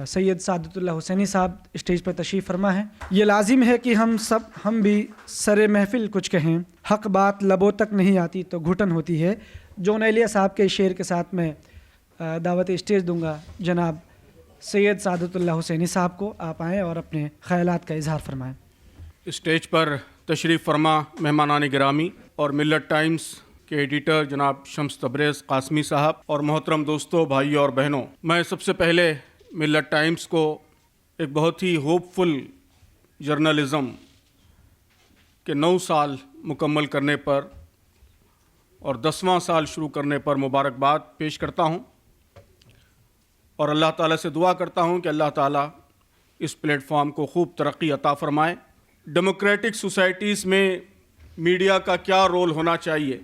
سید سعادت اللہ حسینی صاحب اسٹیج پر تشریف فرما ہے۔ یہ لازم ہے کہ ہم بھی سر محفل کچھ کہیں، حق بات لبوں تک نہیں آتی تو گھٹن ہوتی ہے۔ جون ایلیا صاحب کے شعر کے ساتھ میں دعوت اسٹیج دوں گا جناب سید سعادت اللہ حسینی صاحب کو۔ آپ آئیں اور اپنے خیالات کا اظہار فرمائیں۔ اسٹیج پر تشریف فرما مہمانان گرامی اور ملت ٹائمز کے ایڈیٹر جناب شمس تبریز قاسمی صاحب اور محترم دوستوں، بھائیوں اور بہنوں، میں سب سے پہلے ملت ٹائمز کو ایک بہت ہی ہوپ فل جرنلزم کے 9 سال مکمل کرنے پر اور 10واں سال شروع کرنے پر مبارکباد پیش کرتا ہوں، اور اللہ تعالیٰ سے دعا کرتا ہوں کہ اللہ تعالیٰ اس پلیٹ فارم کو خوب ترقی عطا فرمائے۔ ڈیموکریٹک سوسائٹیز میں میڈیا کا کیا رول ہونا چاہیے،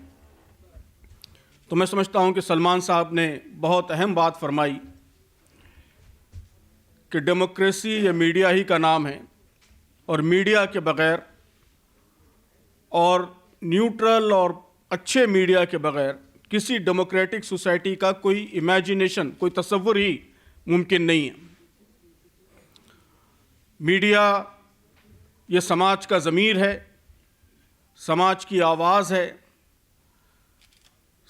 تو میں سمجھتا ہوں کہ سلمان صاحب نے بہت اہم بات فرمائی کہ ڈیموکریسی یہ میڈیا ہی کا نام ہے، اور میڈیا کے بغیر اور نیوٹرل اور اچھے میڈیا کے بغیر کسی ڈیموکریٹک سوسائٹی کا کوئی امیجنیشن، کوئی تصور ہی ممکن نہیں ہے۔ میڈیا یہ سماج کا ضمیر ہے، سماج کی آواز ہے،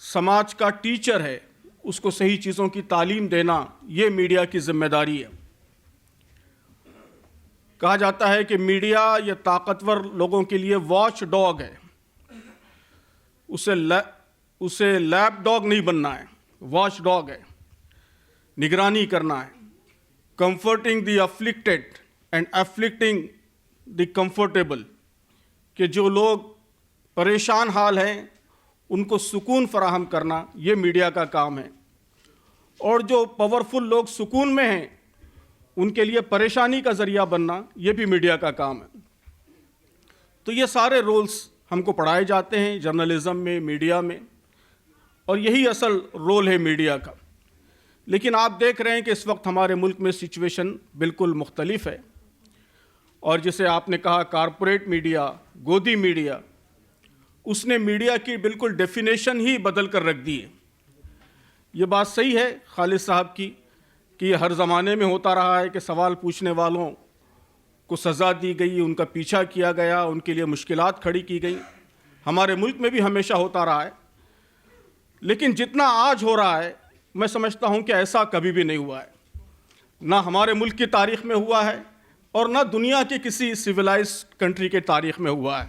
سماج کا ٹیچر ہے، اس کو صحیح چیزوں کی تعلیم دینا یہ میڈیا کی ذمہ داری ہے۔ کہا جاتا ہے کہ میڈیا یہ طاقتور لوگوں کے لیے واچ ڈاگ ہے، اسے لیپ ڈاگ نہیں بننا ہے، واچ ڈاگ ہے، نگرانی کرنا ہے۔ Comforting the afflicted and afflicting the comfortable, کہ جو لوگ پریشان حال ہیں ان کو سکون فراہم کرنا یہ میڈیا کا کام ہے، اور جو پاورفل لوگ سکون میں ہیں ان کے لیے پریشانی کا ذریعہ بننا یہ بھی میڈیا کا کام ہے۔ تو یہ سارے رولز ہم کو پڑھائے جاتے ہیں جرنلزم میں، میڈیا میں، اور یہی اصل رول ہے میڈیا کا۔ لیکن آپ دیکھ رہے ہیں کہ اس وقت ہمارے ملک میں سچویشن بالکل مختلف ہے، اور جسے آپ نے کہا کارپوریٹ میڈیا، گودی میڈیا، اس نے میڈیا کی بالکل ڈیفینیشن ہی بدل کر رکھ دی ہے۔ یہ بات صحیح ہے خالد صاحب کی کہ یہ ہر زمانے میں ہوتا رہا ہے کہ سوال پوچھنے والوں کو سزا دی گئی، ان کا پیچھا کیا گیا، ان کے لیے مشکلات کھڑی کی گئی۔ ہمارے ملک میں بھی ہمیشہ ہوتا رہا ہے، لیکن جتنا آج ہو رہا ہے میں سمجھتا ہوں کہ ایسا کبھی بھی نہیں ہوا ہے، نہ ہمارے ملک کی تاریخ میں ہوا ہے اور نہ دنیا کی کسی سویلائزڈ کنٹری کے تاریخ میں ہوا ہے۔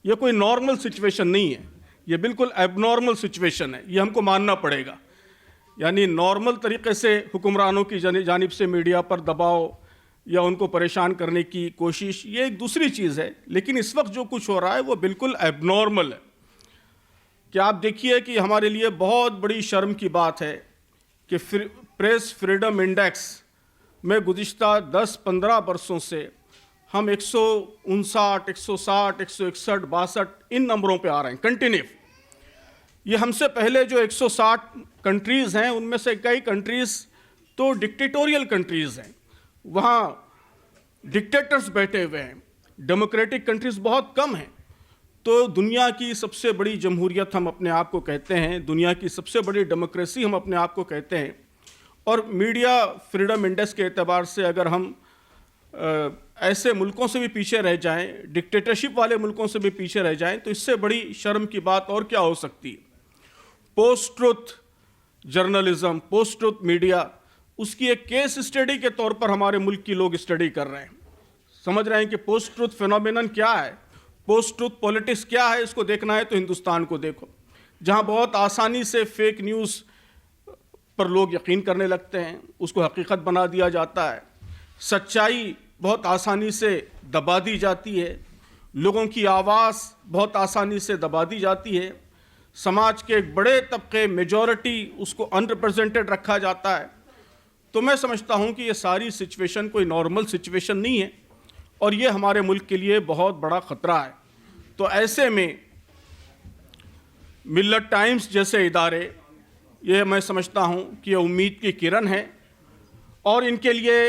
یہ کوئی نارمل سچویشن نہیں ہے، یہ بالکل ایب نارمل سچویشن ہے، یہ ہم کو ماننا پڑے گا۔ یعنی نارمل طریقے سے حکمرانوں کی جانب سے میڈیا پر دباؤ یا ان کو پریشان کرنے کی کوشش یہ ایک دوسری چیز ہے، لیکن اس وقت جو کچھ ہو رہا ہے وہ بالکل ایب نارمل ہے۔ کہ آپ دیکھیے کہ ہمارے لیے بہت بڑی شرم کی بات ہے کہ پریس فریڈم انڈیکس میں گزشتہ 10-15 برسوں سے ہم 159، 160، 161، 62 ان نمبروں پہ آ رہے ہیں کنٹینیو۔ یہ ہم سے پہلے جو 160 کنٹریز ہیں ان میں سے کئی کنٹریز تو ڈکٹیٹوریل کنٹریز ہیں، وہاں ڈکٹیٹرز بیٹھے ہوئے ہیں، ڈیموکریٹک کنٹریز بہت کم ہیں۔ تو دنیا کی سب سے بڑی جمہوریت ہم اپنے آپ کو کہتے ہیں، دنیا کی سب سے بڑی ڈیموکریسی ہم اپنے آپ کو کہتے ہیں، اور میڈیا فریڈم انڈیکس کے اعتبار سے اگر ہم ایسے ملکوں سے بھی پیچھے رہ جائیں، ڈکٹیٹرشپ والے ملکوں سے بھی پیچھے رہ جائیں، تو اس سے بڑی شرم کی بات اور کیا ہو سکتی ہے۔ Post truth journalism, post truth media, اس کی ایک کیس اسٹڈی کے طور پر ہمارے ملک کی لوگ اسٹڈی کر رہے ہیں، سمجھ رہے ہیں کہ پوسٹ ٹروتھ فینومینن کیا ہے، پوسٹ ٹروتھ پولیٹکس کیا ہے۔ اس کو دیکھنا ہے تو ہندوستان کو دیکھو، جہاں بہت آسانی سے فیک نیوز پر لوگ یقین کرنے لگتے ہیں، اس کو حقیقت بنا دیا جاتا ہے، سچائی بہت آسانی سے دبا دی جاتی ہے، لوگوں کی آواز بہت آسانی سے دبا دی جاتی ہے، سماج کے ایک بڑے طبقے میجورٹی اس کو ان ریپرزینٹڈ رکھا جاتا ہے۔ تو میں سمجھتا ہوں کہ یہ ساری سچویشن کوئی نارمل سچویشن نہیں ہے، اور یہ ہمارے ملک کے لیے بہت بڑا خطرہ ہے۔ تو ایسے میں ملت ٹائمز جیسے ادارے، یہ میں سمجھتا ہوں کہ یہ امید کی کرن ہے، اور ان کے لیے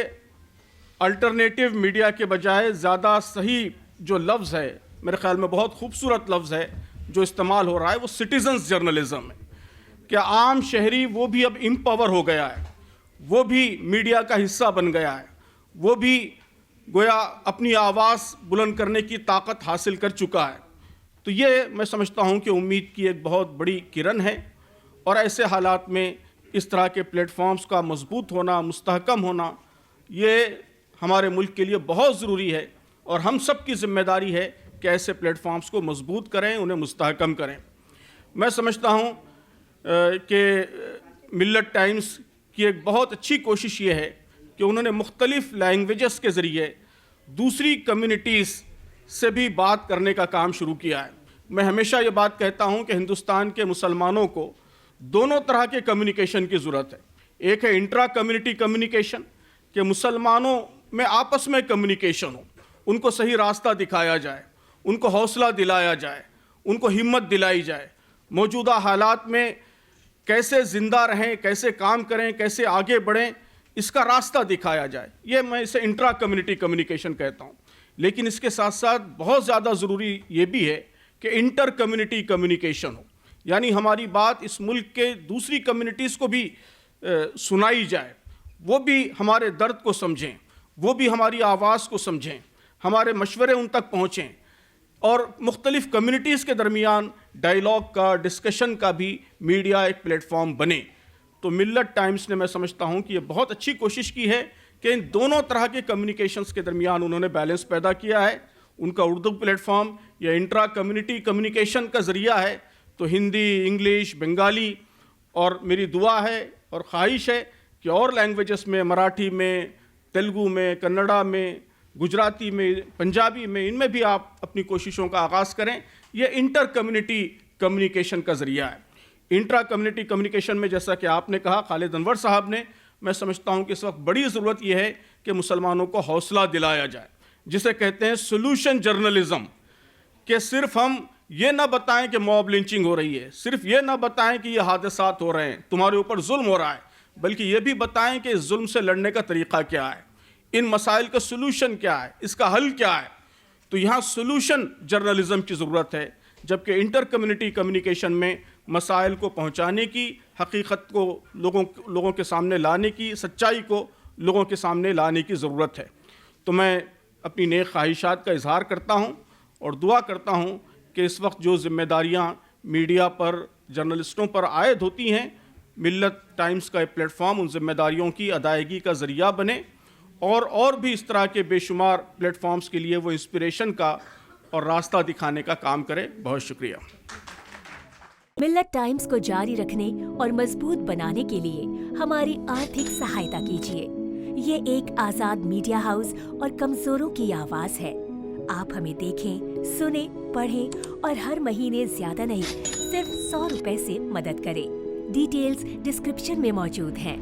الٹرنیٹیو میڈیا کے بجائے زیادہ صحیح جو لفظ ہے، میرے خیال میں بہت خوبصورت لفظ ہے جو استعمال ہو رہا ہے، وہ سٹیزنز جرنلزم ہے، کہ عام شہری وہ بھی اب امپاور ہو گیا ہے، وہ بھی میڈیا کا حصہ بن گیا ہے، وہ بھی گویا اپنی آواز بلند کرنے کی طاقت حاصل کر چکا ہے. تو یہ میں سمجھتا ہوں کہ امید کی ایک بہت بڑی کرن ہے، اور ایسے حالات میں اس طرح کے پلیٹ فارمز کا مضبوط ہونا، مستحکم ہونا، یہ ہمارے ملک کے لیے بہت ضروری ہے، اور ہم سب کی ذمہ داری ہے کہ ایسے پلیٹ فارمز کو مضبوط کریں، انہیں مستحکم کریں. میں سمجھتا ہوں کہ ملت ٹائمز کی ایک بہت اچھی کوشش یہ ہے کہ انہوں نے مختلف لینگویجز کے ذریعے دوسری کمیونٹیز سے بھی بات کرنے کا کام شروع کیا ہے. میں ہمیشہ یہ بات کہتا ہوں کہ ہندوستان کے مسلمانوں کو دونوں طرح کے کمیونیکیشن کی ضرورت ہے. ایک ہے انٹرا کمیونٹی کمیونیکیشن، کہ مسلمانوں میں آپس میں کمیونیکیشن ہو، ان کو صحیح راستہ دکھایا جائے، ان کو حوصلہ دلایا جائے، ان کو ہمت دلائی جائے، موجودہ حالات میں کیسے زندہ رہیں، کیسے کام کریں، کیسے آگے بڑھیں، اس کا راستہ دکھایا جائے. یہ میں اسے انٹرا کمیونٹی کمیونیکیشن کہتا ہوں. لیکن اس کے ساتھ ساتھ بہت زیادہ ضروری یہ بھی ہے کہ انٹر کمیونٹی کمیونیکیشن ہو، یعنی ہماری بات اس ملک کے دوسری کمیونٹیز کو بھی سنائی جائے، وہ بھی ہمارے درد کو سمجھیں، وہ بھی ہماری آواز کو سمجھیں، ہمارے مشورے ان تک پہنچیں، اور مختلف کمیونٹیز کے درمیان ڈائیلاگ کا، ڈسکشن کا بھی میڈیا ایک پلیٹ فارم بنے. تو ملت ٹائمز نے، میں سمجھتا ہوں کہ یہ بہت اچھی کوشش کی ہے کہ ان دونوں طرح کے کمیونیکیشنز کے درمیان انہوں نے بیلنس پیدا کیا ہے. ان کا اردو پلیٹ فارم یا انٹرا کمیونٹی کمیونیکیشن کا ذریعہ ہے، تو ہندی، انگلش، بنگالی، اور میری دعا ہے اور خواہش ہے کہ اور لینگویجز میں، مراٹھی میں، تیلگو میں، کنڑا میں، گجراتی میں، پنجابی میں، ان میں بھی آپ اپنی کوششوں کا آغاز کریں. یہ انٹر کمیونٹی کمیونیکیشن کا ذریعہ ہے. انٹرا کمیونٹی کمیونیکیشن میں جیسا کہ آپ نے کہا، خالد انور صاحب نے، میں سمجھتا ہوں کہ اس وقت بڑی ضرورت یہ ہے کہ مسلمانوں کو حوصلہ دلایا جائے، جسے کہتے ہیں سولوشن جرنلزم، کہ صرف ہم یہ نہ بتائیں کہ موب لنچنگ ہو رہی ہے، صرف یہ نہ بتائیں کہ یہ حادثات ہو رہے ہیں، تمہارے اوپر ظلم ہو رہا ہے، بلکہ یہ بھی بتائیں کہ اس ظلم سے لڑنے کا طریقہ کیا ہے، ان مسائل کا سولوشن کیا ہے، اس کا حل کیا ہے. تو یہاں سولوشن جرنلزم کی ضرورت ہے، جبکہ انٹر کمیونٹی کمیونیکیشن میں مسائل کو پہنچانے کی، حقیقت کو لوگوں کے سامنے لانے کی، سچائی کو لوگوں کے سامنے لانے کی ضرورت ہے. تو میں اپنی نیک خواہشات کا اظہار کرتا ہوں اور دعا کرتا ہوں کہ اس وقت جو ذمہ داریاں میڈیا پر، جرنلسٹوں پر عائد ہوتی ہیں، ملت ٹائمز کا ایک پلیٹ فارم ان ذمہ داریوں کی ادائیگی کا ذریعہ بنے، اور بھی اس طرح کے بے شمار پلیٹ فارمز کے لیے وہ انسپریشن کا اور راستہ دکھانے کا کام کرے. بہت شکریہ. ملت ٹائمز کو جاری رکھنے اور مضبوط بنانے کے لیے ہماری آرتھک سہایتا کیجیے. یہ ایک آزاد میڈیا ہاؤس اور کمزوروں کی آواز ہے. آپ ہمیں دیکھیں، سنیں، پڑھیں اور ہر مہینے زیادہ نہیں، صرف 100 روپے سے مدد کریں. ڈیٹیلز ڈسکرپشن میں موجود ہیں.